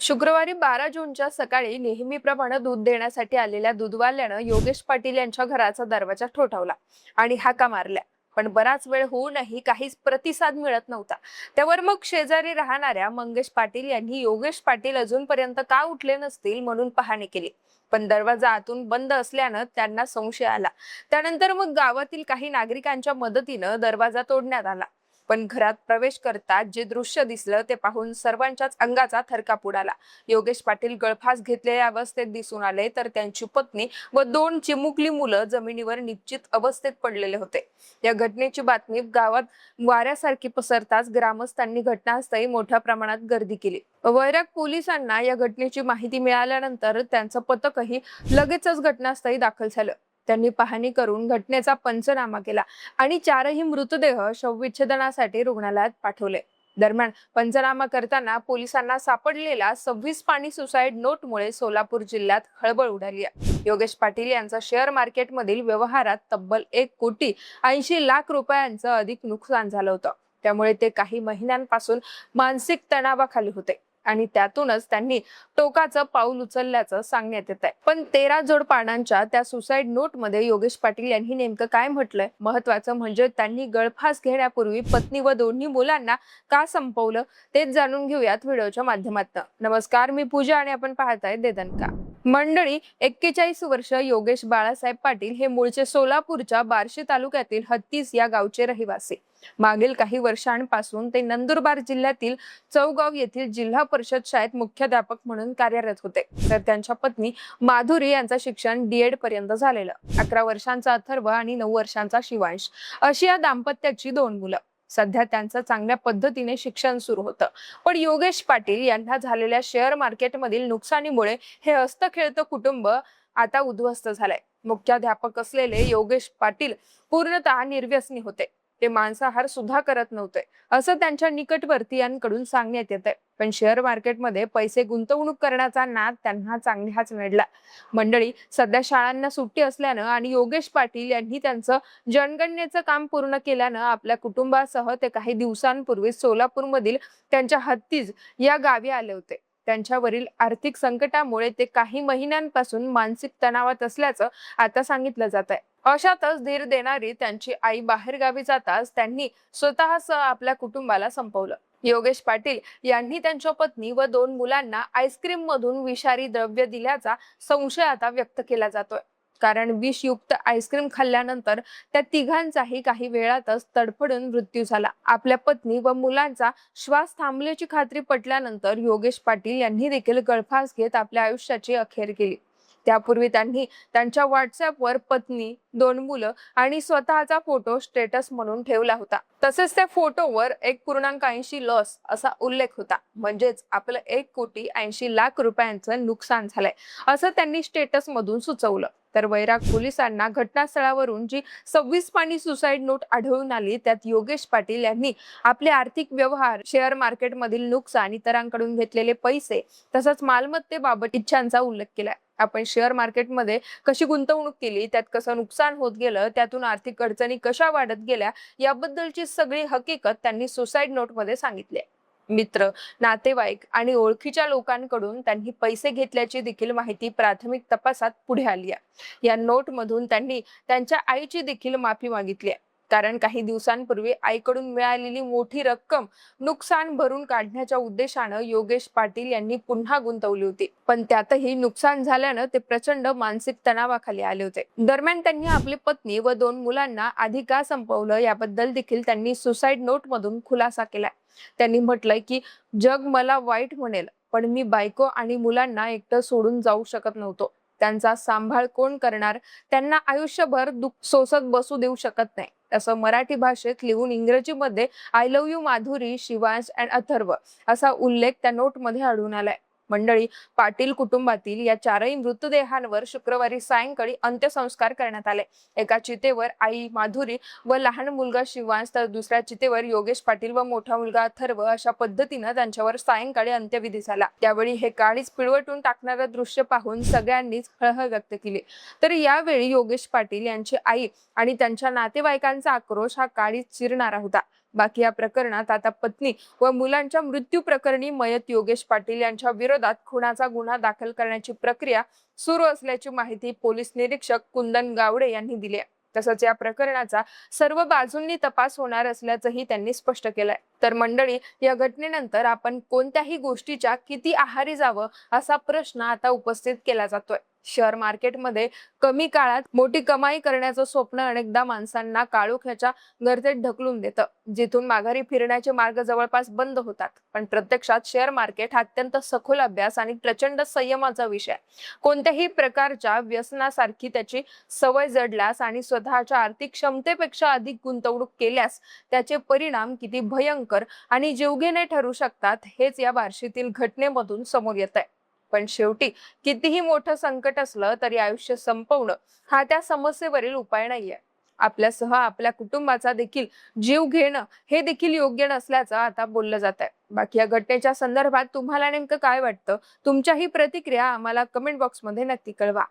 शुक्रवारी 12 जूनच्या सकाळी नेहमीप्रमाणे दूध देण्यासाठी आलेल्या दूधवाल्यानं योगेश पाटील यांच्या घराचा दरवाजा ठोठावला आणि हाका मारल्या. पण बराच वेळ होऊनही काहीच प्रतिसाद मिळत नव्हता. त्यावर मग शेजारी राहणाऱ्या मंगेश पाटील यांनी योगेश पाटील अजूनपर्यंत का उठले नसतील म्हणून पाहणी केली. पण दरवाजा आतून बंद असल्यानं त्यांना संशय आला. त्यानंतर मग गावातील काही नागरिकांच्या मदतीनं दरवाजा तोडण्यात आला. पण घरात प्रवेश करताच जे दृश्य दिसलं ते पाहून सर्वांच्याच अंगाचा थरकाप उडाला. योगेश पाटील गळफास घेतलेल्या अवस्थेत दिसून आले, तर त्यांची पत्नी व 2 चिमुकली मुलं जमिनीवर निश्चित अवस्थेत पडलेले होते. या घटनेची बातमी गावात वाऱ्यासारखी पसरताच ग्रामस्थांनी घटनास्थळी मोठ्या प्रमाणात गर्दी केली. वैराग पोलिसांना या घटनेची माहिती मिळाल्यानंतर त्यांचं पथकही लगेचच घटनास्थळी दाखल झालं. त्यांनी पाहणी करून घटनेचा पंचनामा केला आणि 4ही मृतदेह शवविच्छेदनासाठी रुग्णालयात पाठवले. दरम्यान पंचनामा करताना पोलिसांना सापडलेला 26 पाणी सुसाईड नोटमुळे सोलापूर जिल्ह्यात खळबळ उडाली आहे. योगेश पाटील यांचा शेअर मार्केटमधील व्यवहारात तब्बल 1,80,00,00,000 रुपयांचं अधिक नुकसान झालं होतं. त्यामुळे ते काही महिन्यांपासून मानसिक तणावाखाली होते आणि त्यातूनच त्यांनी टोकाचं पाऊल उचलल्याचं सांगण्यात येत आहे. पण 13 जोड पानांच्या त्या सुसाईड नोटमध्ये योगेश पाटील यांनी नेमकं काय म्हटलंय? महत्वाचं म्हणजे त्यांनी गळफास घेण्यापूर्वी पत्नी व दोन्ही मुलांना का संपवलं तेच जाणून घेऊयात व्हिडिओच्या माध्यमातून. नमस्कार, मी पूजा आणि आपण पाहताय देदनका. मंडळी, 41 वर्ष योगेश बाळासाहेब पाटील हे मूळचे सोलापूरच्या बार्शी तालुक्यातील हत्तीस या गावचे रहिवासी. मागील काही वर्षांपासून ते नंदुरबार जिल्ह्यातील चौगाव येथील जिल्हा परिषद शाळेत मुख्याध्यापक म्हणून कार्यरत होते. तर त्यांच्या पत्नी माधुरी यांचं शिक्षण D.Ed पर्यंत झालेलं. 11 वर्षांचा अथर्व आणि 9 वर्षांचा शिवांश अशी या दाम्पत्याची 2 मुलं. सध्या त्यांचं चांगल्या पद्धतीने शिक्षण सुरू होतं. पण योगेश पाटील यांना झालेल्या शेअर मार्केटमधील नुकसानीमुळे हे हस्तखेळतं कुटुंब आता उद्ध्वस्त झालंय. मुख्याध्यापक असलेले योगेश पाटील पूर्णतः निर्व्यसनी होते. ते मांसाहार सुद्धा करत नव्हते असं त्यांच्या निकटवर्तीयांकडून सांगण्यात येत आहे. पण शेअर मार्केटमध्ये पैसे गुंतवणूक करण्याचा नाद त्यांना चांगलाच मिळाला. मंडळी, सध्या शाळांना सुट्टी असल्यानं आणि योगेश पाटील यांनी त्यांचं जनगणनेचं काम पूर्ण केल्यानं आपल्या कुटुंबासह ते काही दिवसांपूर्वी सोलापूरमधील त्यांच्या हत्तीज या गावी आले होते. त्यांच्यावरील आर्थिक संकटामुळे ते काही महिन्यांपासून मानसिक तणावात असल्याचं आता सांगितलं जात आहे. अशातच धीर देणारी त्यांची आई बाहेरगावी जाताच त्यांनी स्वतःसह आपल्या कुटुंबाला संपवलं. योगेश पाटील यांनी त्यांच्या पत्नी व 2 मुलांना आईस्क्रीम मधून विषारी द्रव्य दिल्याचा संशय आता व्यक्त केला जातोय. कारण विषयुक्त आईस्क्रीम खाल्ल्यानंतर त्या तिघांचाही काही वेळातच तडफडून मृत्यू झाला. आपल्या पत्नी व मुलांचा श्वास थांबल्याची खात्री पटल्यानंतर योगेश पाटील यांनी देखील गळफास घेत आपल्या आयुष्याची अखेर केली. त्यापूर्वी त्यांनी त्यांच्या व्हॉट्सअपवर पत्नी, 2 मुलं आणि स्वतःचा फोटो स्टेटस म्हणून ठेवला होता. तसेच त्या फोटोवर 1,80 लॉस असा उल्लेख होता. म्हणजेच आपलं 1,80,00,000 रुपयांचं नुकसान झालंय असं त्यांनी स्टेटस मधून सुचवलं. तर वैराग पोलिसांना घटनास्थळावरून जी 26 पानी सुसाईड नोट आढळून आली त्यात योगेश पाटील यांनी आपले आर्थिक व्यवहार, शेअर मार्केटमधील नुकसान, इतरांकडून घेतलेले पैसे तसंच मालमत्तेबाबत इच्छांचा उल्लेख केलाय. आपण शेअर मार्केटमध्ये कशी गुंतवणूक केली, त्यात कसं नुकसान होत गेलं, त्यातून आर्थिक अडचणी कशा वाढत गेल्या याबद्दलची सगळी हकीकत त्यांनी सुसाईड नोटमध्ये सांगितली. मित्र, नातेवाईक आणि ओळखीच्या लोकांकडून त्यांनी पैसे घेतल्याची देखील माहिती प्राथमिक तपासात पुढे आली आहे. या नोटमधून त्यांनी त्यांच्या आईची देखील माफी मागितली आहे. कारण काही दिवसांपूर्वी आईकडून मिळालेली मोठी रक्कम नुकसान भरून काढण्याच्या उद्देशानं योगेश पाटील यांनी पुन्हा गुंतवली होती. पण त्यातही नुकसान झाल्यानं ते प्रचंड मानसिक तणावाखाली आले होते. दरम्यान त्यांनी आपली पत्नी व 2 मुलांना आधी का संपवलं याबद्दल देखील त्यांनी सुसाईड नोटमधून खुलासा केलाय. त्यांनी म्हटलंय की जग मला वाईट म्हणेल, पण मी बायको आणि मुलांना एकटं सोडून जाऊ शकत नव्हतो. त्यांचा सांभाळ कोण करणार? त्यांना आयुष्यभर दुःख सोसत बसू देऊ शकत नाही असं मराठी भाषेत लिहून इंग्रजीमध्ये I love you Madhuri, Shivansh and Atharva असा उल्लेख त्या नोटमध्ये आढळून आलाय. मंडळी, पाटील कुटुंबातील या 4ही मृतदेहांवर शुक्रवारी सायंकाळी अंत्यसंस्कार करण्यात आले. एका चितेवर आई माधुरी व लहान मुलगा शिवांश, तर दुसऱ्या चितेवर योगेश पाटील व मोठा मुलगा अथर्व अशा पद्धतीनं त्यांच्यावर सायंकाळी अंत्यविधी झाला. त्यावेळी हे काळीच पिळवटून टाकणारं दृश्य पाहून सगळ्यांनीच हळहळ व्यक्त केली. तर यावेळी योगेश पाटील यांची आई आणि त्यांच्या नातेवाईकांचा आक्रोश हा काळीच चिरणारा होता. बाकी या प्रकरणात आता पत्नी व मुलांच्या मृत्यू प्रकरणी मयत योगेश पाटील यांच्या विरोधात खुनाचा गुन्हा दाखल करण्याची प्रक्रिया सुरू असल्याची माहिती पोलीस निरीक्षक कुंदन गावडे यांनी दिली आहे. तसंच या प्रकरणाचा सर्व बाजूंनी तपास होणार असल्याचंही त्यांनी स्पष्ट केलंय. तर मंडळी, या घटनेनंतर आपण कोणत्याही गोष्टीच्या किती आहारी जावं असा प्रश्न आता उपस्थित केला जातोय. शेअर मार्केटमध्ये कमी काळात मोठी कमाई करण्याचं स्वप्न अनेकदा माणसांना काळोख्याच्या गर्तेत ढकलून देतं, जिथून माघारी फिरण्याचे मार्ग जवळपास बंद होतात. पण प्रत्यक्षात शेअर मार्केट हा अत्यंत सखोल अभ्यास आणि प्रचंड संयमाचा विषय. कोणत्याही प्रकारच्या व्यसनासारखी त्याची सवय जडल्यास आणि स्वतःच्या आर्थिक क्षमतेपेक्षा अधिक गुंतवणूक केल्यास त्याचे परिणाम किती भयंकर आणि जीवघेणे ठरू शकतात हेच या बार्शीतील घटनेमधून समोर येत आहे. पण शेवटी कितीही मोठं संकट असलं तरी आयुष्य संपवणं हा त्या समस्येवरील उपाय नाहीये. आपल्यासह आपल्या कुटुंबाचा देखील जीव घेणं हे देखील योग्य नसल्याचं आता बोललं जात आहे. बाकी या घटनेच्या संदर्भात तुम्हाला नेमकं काय वाटतं? तुमच्याही प्रतिक्रिया आम्हाला कमेंट बॉक्समध्ये नक्की कळवा.